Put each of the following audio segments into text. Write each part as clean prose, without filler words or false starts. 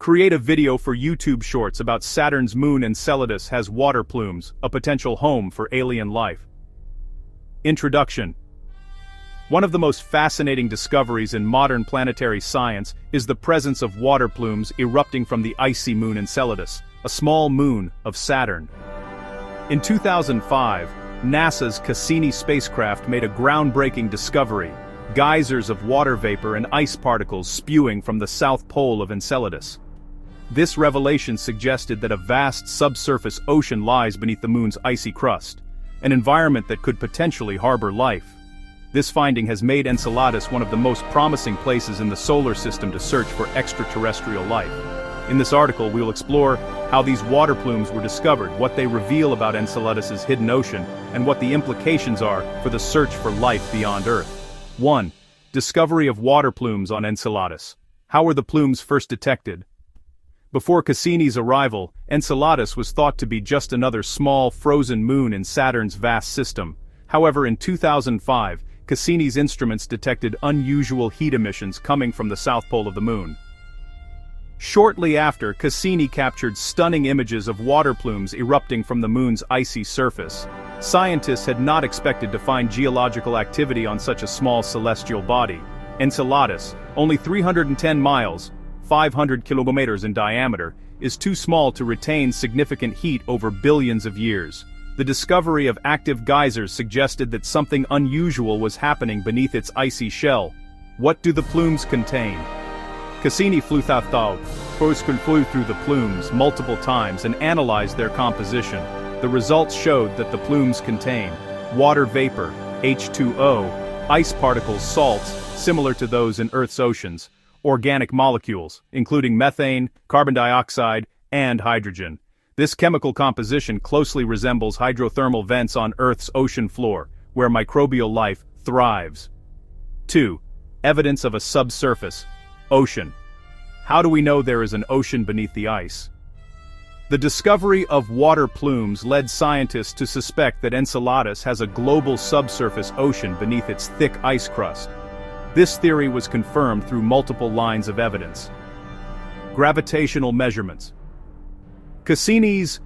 Create a video for YouTube Shorts about Saturn's moon Enceladus has water plumes, a potential home for alien life. Introduction. One of the most fascinating discoveries in modern planetary science is the presence of water plumes erupting from the icy moon Enceladus, a small moon of Saturn. In 2005, NASA's Cassini spacecraft made a groundbreaking discovery: geysers of water vapor and ice particles spewing from the south pole of Enceladus. This revelation suggested that a vast subsurface ocean lies beneath the moon's icy crust, an environment that could potentially harbor life. This finding has made Enceladus one of the most promising places in the solar system to search for extraterrestrial life. In this article, we will explore how these water plumes were discovered, what they reveal about Enceladus's hidden ocean, and what the implications are for the search for life beyond Earth. 1. Discovery of water plumes on Enceladus. How were the plumes first detected? Before Cassini's arrival, Enceladus was thought to be just another small, frozen moon in Saturn's vast system. However, in 2005, Cassini's instruments detected unusual heat emissions coming from the south pole of the moon. Shortly after, Cassini captured stunning images of water plumes erupting from the moon's icy surface. Scientists had not expected to find geological activity on such a small celestial body. Enceladus, only 310 miles, 500 kilometers in diameter, is too small to retain significant heat over billions of years. The discovery of active geysers suggested that something unusual was happening beneath its icy shell. What do the plumes contain? Cassini flew through the plumes multiple times and analyzed their composition. The results showed that the plumes contain water vapor, H2O, ice particles, salts, similar to those in Earth's oceans, organic molecules, including methane, carbon dioxide, and hydrogen. This chemical composition closely resembles hydrothermal vents on Earth's ocean floor, where microbial life thrives. 2. Evidence of a subsurface ocean. How do we know there is an ocean beneath the ice? The discovery of water plumes led scientists to suspect that Enceladus has a global subsurface ocean beneath its thick ice crust. This theory was confirmed through multiple lines of evidence. Gravitational measurements. Cassini's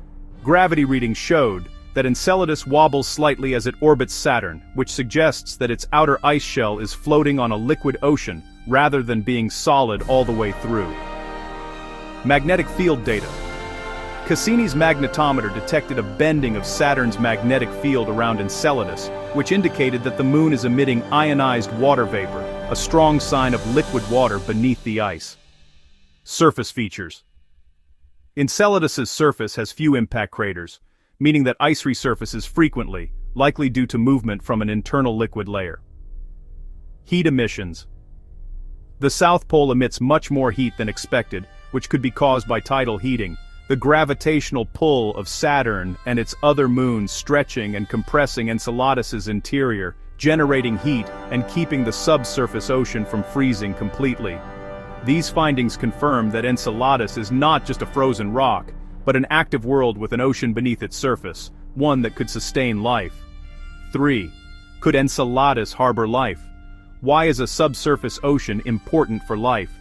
gravity reading showed that Enceladus wobbles slightly as it orbits Saturn, which suggests that its outer ice shell is floating on a liquid ocean rather than being solid all the way through. Magnetic field data. Cassini's magnetometer detected a bending of Saturn's magnetic field around Enceladus, which indicated that the moon is emitting ionized water vapor, a strong sign of liquid water beneath the ice. Surface features. Enceladus's surface has few impact craters, meaning that ice resurfaces frequently, likely due to movement from an internal liquid layer. Heat emissions. The South Pole emits much more heat than expected, which could be caused by tidal heating, the gravitational pull of Saturn and its other moons stretching and compressing Enceladus's interior, generating heat and keeping the subsurface ocean from freezing completely. These findings confirm that Enceladus is not just a frozen rock, but an active world with an ocean beneath its surface, one that could sustain life. 3. Could Enceladus harbor life? Why is a subsurface ocean important for life?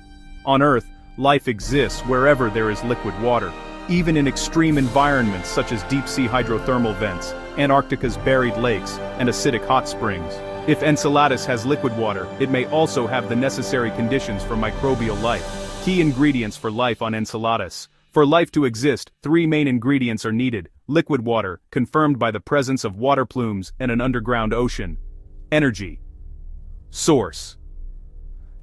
On Earth, life exists wherever there is liquid water, even in extreme environments such as deep-sea hydrothermal vents, Antarctica's buried lakes, and acidic hot springs. If Enceladus has liquid water, it may also have the necessary conditions for microbial life. Key ingredients for life on Enceladus. For life to exist, 3 main ingredients are needed: liquid water, confirmed by the presence of water plumes and an underground ocean. Energy source.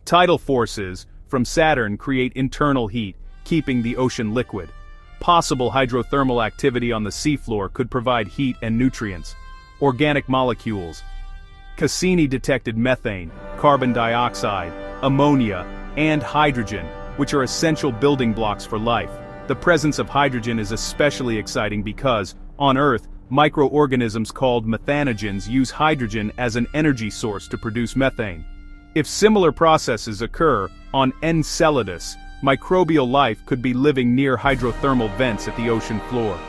Tidal forces from Saturn create internal heat, keeping the ocean liquid. Possible hydrothermal activity on the seafloor could provide heat and nutrients. Organic molecules. Cassini detected methane, carbon dioxide, ammonia, and hydrogen, which are essential building blocks for life. The presence of hydrogen is especially exciting because, on Earth, microorganisms called methanogens use hydrogen as an energy source to produce methane. If similar processes occur on Enceladus, microbial life could be living near hydrothermal vents at the ocean floor.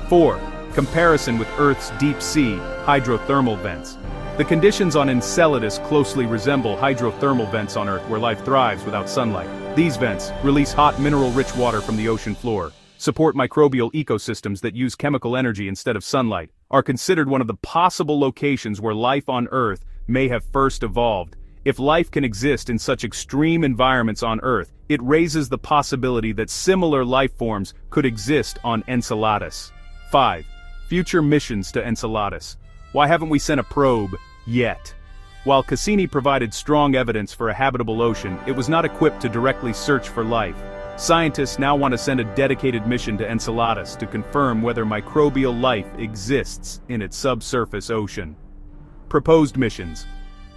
4. Comparison with Earth's deep-sea hydrothermal vents. The conditions on Enceladus closely resemble hydrothermal vents on Earth where life thrives without sunlight. These vents release hot mineral-rich water from the ocean floor, support microbial ecosystems that use chemical energy instead of sunlight, are considered one of the possible locations where life on Earth may have first evolved. If life can exist in such extreme environments on Earth, it raises the possibility that similar life forms could exist on Enceladus. 5. Future missions to Enceladus. Why haven't we sent a probe yet? While Cassini provided strong evidence for a habitable ocean, it was not equipped to directly search for life. Scientists now want to send a dedicated mission to Enceladus to confirm whether microbial life exists in its subsurface ocean. Proposed missions.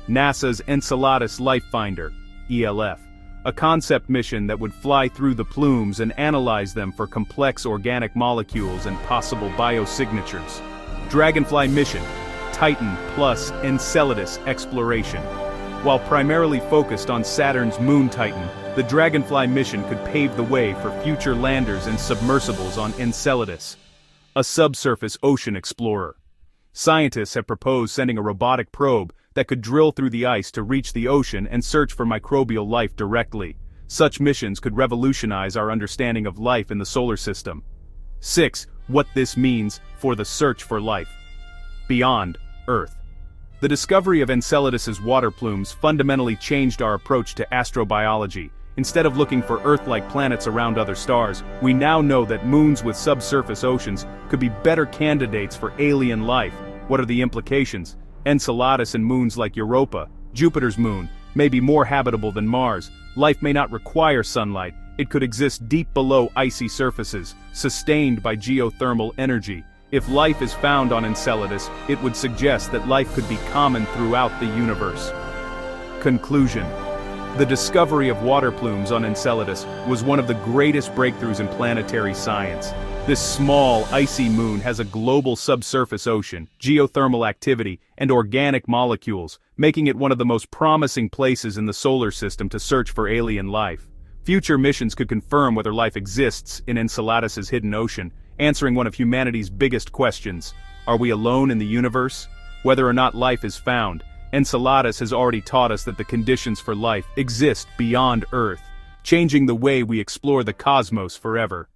NASA's Enceladus Life Finder, ELF, a concept mission that would fly through the plumes and analyze them for complex organic molecules and possible biosignatures. Dragonfly mission, Titan plus Enceladus exploration. While primarily focused on Saturn's moon Titan, the Dragonfly mission could pave the way for future landers and submersibles on Enceladus. A subsurface ocean explorer. Scientists have proposed sending a robotic probe that could drill through the ice to reach the ocean and search for microbial life directly. Such missions could revolutionize our understanding of life in the solar system. 6. What this means for the search for life beyond Earth. The discovery of Enceladus's water plumes fundamentally changed our approach to astrobiology. Instead of looking for Earth-like planets around other stars, we now know that moons with subsurface oceans could be better candidates for alien life. What are the implications? Enceladus and moons like Europa, Jupiter's moon, may be more habitable than Mars. Life may not require sunlight. It could exist deep below icy surfaces, sustained by geothermal energy. If life is found on Enceladus, it would suggest that life could be common throughout the universe. Conclusion. The discovery of water plumes on Enceladus was one of the greatest breakthroughs in planetary science. This small, icy moon has a global subsurface ocean, geothermal activity, and organic molecules, making it one of the most promising places in the solar system to search for alien life. Future missions could confirm whether life exists in Enceladus's hidden ocean, answering one of humanity's biggest questions. Are we alone in the universe? Whether or not life is found, Enceladus has already taught us that the conditions for life exist beyond Earth, changing the way we explore the cosmos forever.